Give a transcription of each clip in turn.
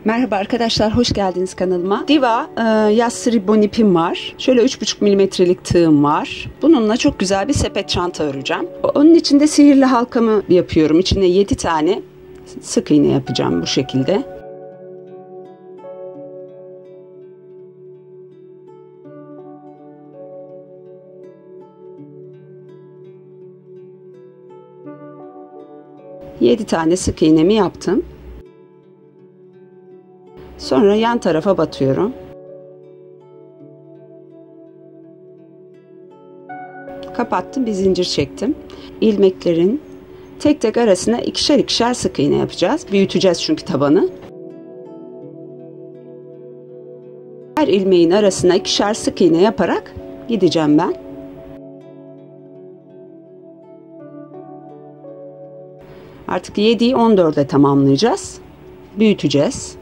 Merhaba arkadaşlar, hoş geldiniz kanalıma. Diva yassı ribbon ipim var. Şöyle 3,5 milimetrelik tığım var. Bununla çok güzel bir sepet çanta öreceğim. Onun için de sihirli halkamı yapıyorum. İçine 7 tane sık iğne yapacağım bu şekilde. Yedi tane sık iğnemi yaptım. Sonra yan tarafa batıyorum. Kapattım, bir zincir çektim. İlmeklerin tek tek arasına ikişer ikişer sık iğne yapacağız. Büyüteceğiz çünkü tabanı. Her ilmeğin arasına ikişer sık iğne yaparak gideceğim ben. Artık 7'yi 14'e tamamlayacağız. Büyüteceğiz.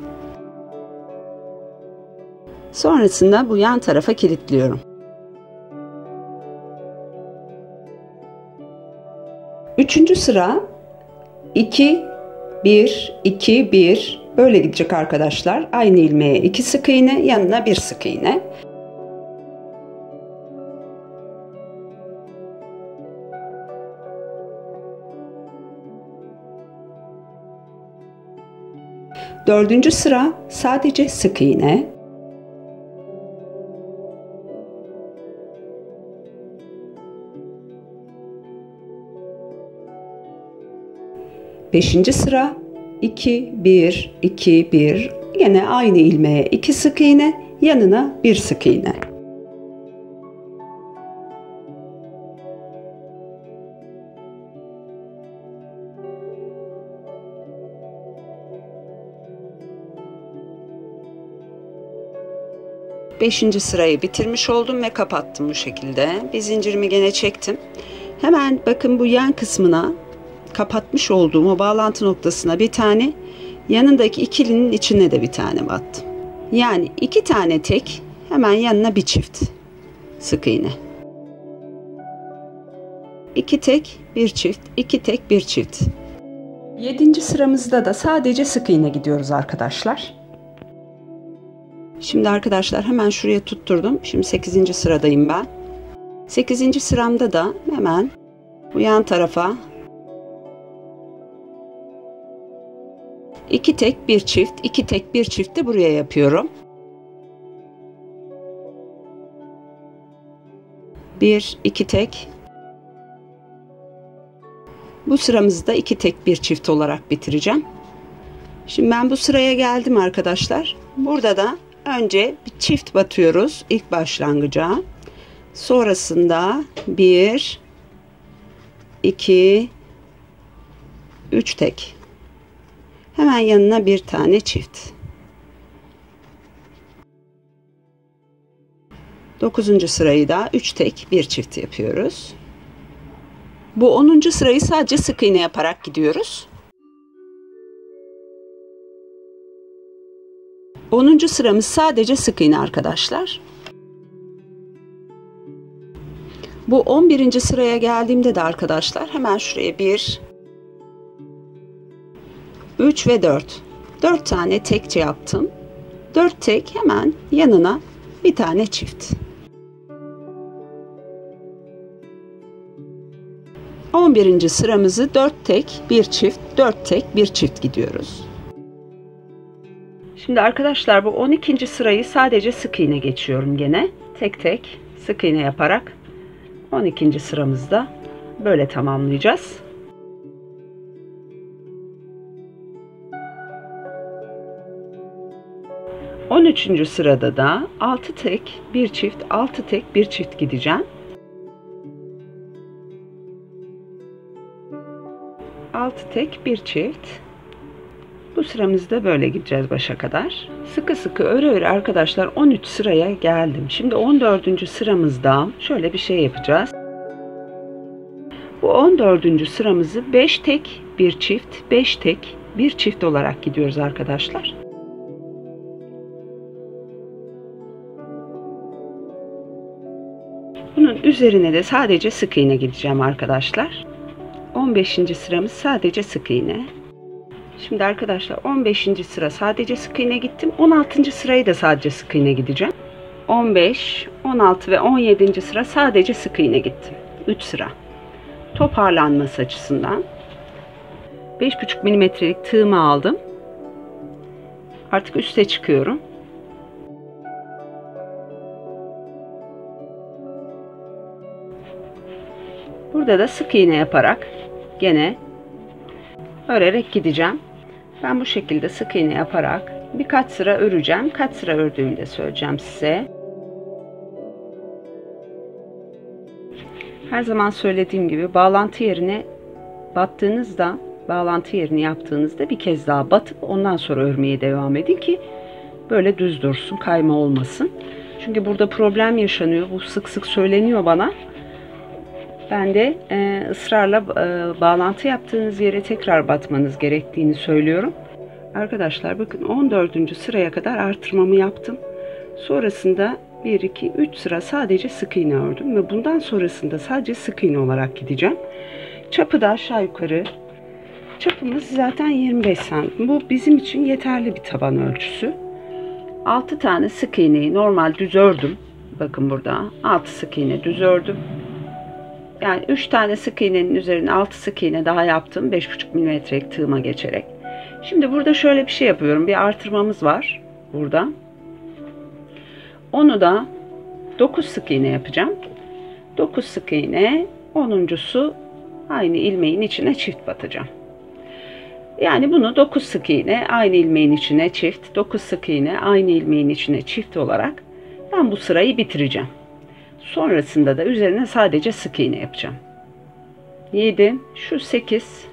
Sonrasında bu yan tarafa kilitliyorum. Üçüncü sıra 2 1 2 1 böyle gidecek arkadaşlar. Aynı ilmeğe 2 sık iğne, yanına 1 sık iğne. Dördüncü sıra sadece sık iğne. Beşinci sıra 2 1 2 1 yine aynı ilmeğe 2 sık iğne, yanına 1 sık iğne. Beşinci sırayı bitirmiş oldum ve kapattım bu şekilde. Bir zincirimi gene çektim. Hemen bakın bu yan kısmına, kapatmış olduğum o bağlantı noktasına bir tane, yanındaki ikilinin içine de bir tane battım. Yani 2 tane tek, hemen yanına bir çift sık iğne. 2 tek, bir çift, 2 tek, bir çift. 7. sıramızda da sadece sık iğne gidiyoruz arkadaşlar. Şimdi arkadaşlar hemen şuraya tutturdum. Şimdi 8. sıradayım ben. 8. sıramda da hemen bu yan tarafa 2 tek, bir çift, 2 tek, bir çift de buraya yapıyorum. 1 2 tek. Bu sıramızı da 2 tek, bir çift olarak bitireceğim. Şimdi ben bu sıraya geldim arkadaşlar. Burada da önce bir çift batıyoruz ilk başlangıca. Sonrasında 1 2 3 tek. Hemen yanına bir tane çift. 9. sırayı da 3 tek, bir çift yapıyoruz. Bu 10. sırayı sadece sık iğne yaparak gidiyoruz. 10. sıramız sadece sık iğne arkadaşlar. Bu 11. sıraya geldiğimde de arkadaşlar hemen şuraya 1 3 ve 4. 4 tane tekçe yaptım. 4 tek, hemen yanına bir tane çift. 11. sıramızı 4 tek, bir çift, 4 tek, bir çift gidiyoruz. Şimdi arkadaşlar bu 12. sırayı sadece sık iğne geçiyorum gene. Tek tek sık iğne yaparak 12. sıramızda böyle tamamlayacağız. 13. sırada da 6 tek, bir çift, 6 tek, bir çift gideceğim. 6 tek, bir çift. Bu sıramızda böyle gideceğiz başa kadar. Sıkı sıkı öre öre arkadaşlar 13 sıraya geldim. Şimdi 14. sıramızda şöyle bir şey yapacağız. Bu 14. sıramızı 5 tek, bir çift, 5 tek, bir çift olarak gidiyoruz arkadaşlar. Bunun üzerine de sadece sık iğne gideceğim arkadaşlar. 15. sıramız sadece sık iğne. Şimdi arkadaşlar 15. sıra sadece sık iğne gittim. 16. sırayı da sadece sık iğne gideceğim. 15, 16 ve 17. sıra sadece sık iğne gittim. 3 sıra. Toparlanması açısından 5,5 milimetrelik tığımı aldım. Artık üste çıkıyorum. Burada da sık iğne yaparak gene örerek gideceğim. Ben bu şekilde sık iğne yaparak birkaç sıra öreceğim. Kaç sıra ördüğümü de söyleyeceğim size. Her zaman söylediğim gibi bağlantı yerine battığınızda, bağlantı yerini yaptığınızda bir kez daha batıp ondan sonra örmeye devam edin ki böyle düz dursun, kayma olmasın. Çünkü burada problem yaşanıyor. Bu sık sık söyleniyor bana. Ben de ısrarla bağlantı yaptığınız yere tekrar batmanız gerektiğini söylüyorum. Arkadaşlar bakın 14. sıraya kadar artırmamı yaptım. Sonrasında 1, 2, 3 sıra sadece sık iğne ördüm ve bundan sonrasında sadece sık iğne olarak gideceğim. Çapı da aşağı yukarı, çapımız zaten 25 santim. Bu bizim için yeterli bir taban ölçüsü. 6 tane sık iğneyi normal düz ördüm. Bakın burada 6 sık iğne düz ördüm. Yani 3 tane sık iğnenin üzerine 6 sık iğne daha yaptım. 5,5 milimetrelik tığıma geçerek. Şimdi burada şöyle bir şey yapıyorum. Bir artırmamız var burada. Onu da 9 sık iğne yapacağım. 9 sık iğne, 10'uncusu aynı ilmeğin içine çift batacağım. Yani bunu 9 sık iğne aynı ilmeğin içine çift, 9 sık iğne aynı ilmeğin içine çift olarak ben bu sırayı bitireceğim. Sonrasında da üzerine sadece sık iğne yapacağım. 7, şu 8,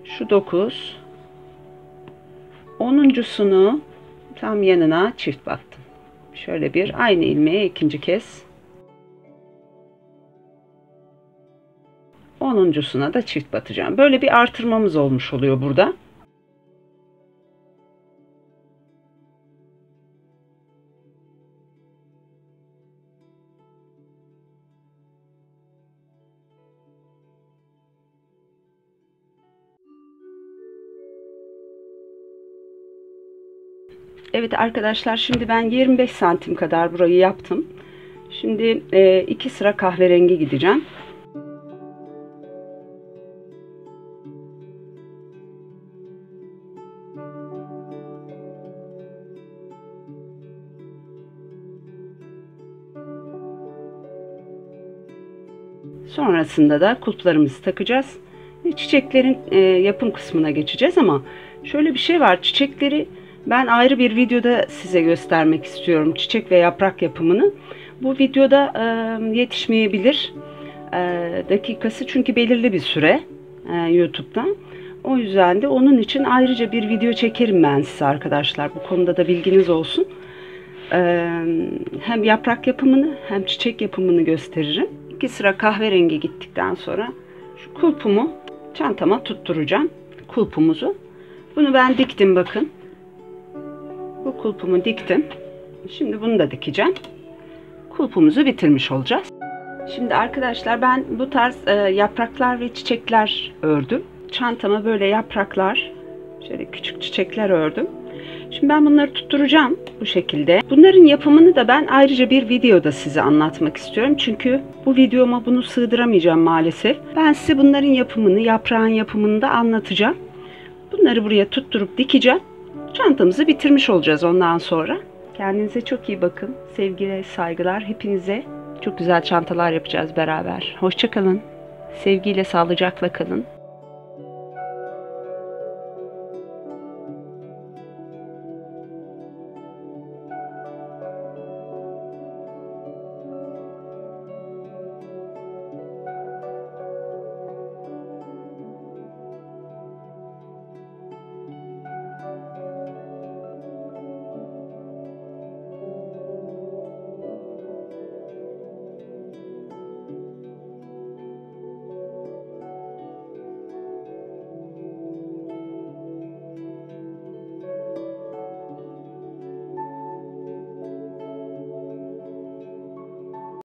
şu 9, 10'uncusunu tam yanına çift battım. Şöyle bir aynı ilmeğe ikinci kez. 10'uncusuna da çift batacağım. Böyle bir artırmamız olmuş oluyor burada. Evet arkadaşlar, şimdi ben 25 santim kadar burayı yaptım. Şimdi 2 sıra kahverengi gideceğim. Sonrasında da kulplarımızı takacağız. Çiçeklerin yapım kısmına geçeceğiz ama şöyle bir şey var. Çiçekleri ben ayrı bir videoda size göstermek istiyorum. Çiçek ve yaprak yapımını. Bu videoda yetişmeyebilir dakikası, çünkü belirli bir süre YouTube'dan. O yüzden de onun için ayrıca bir video çekerim ben size arkadaşlar. Bu konuda da bilginiz olsun. Hem yaprak yapımını hem çiçek yapımını gösteririm. 2 sıra kahverengi gittikten sonra şu kulpumu çantama tutturacağım. Kulpumuzu. Bunu ben diktim bakın. Bu kulpumu diktim. Şimdi bunu da dikeceğim. Kulpumuzu bitirmiş olacağız. Şimdi arkadaşlar ben bu tarz yapraklar ve çiçekler ördüm. Çantama böyle yapraklar, şöyle küçük çiçekler ördüm. Şimdi ben bunları tutturacağım bu şekilde. Bunların yapımını da ben ayrıca bir videoda size anlatmak istiyorum. Çünkü bu videoma bunu sığdıramayacağım maalesef. Ben size bunların yapımını, yaprağın yapımını da anlatacağım. Bunları buraya tutturup dikeceğim. Çantamızı bitirmiş olacağız ondan sonra. Kendinize çok iyi bakın. Sevgiyle, saygılar hepinize. Çok güzel çantalar yapacağız beraber. Hoşça kalın. Sevgiyle, sağlıcakla kalın.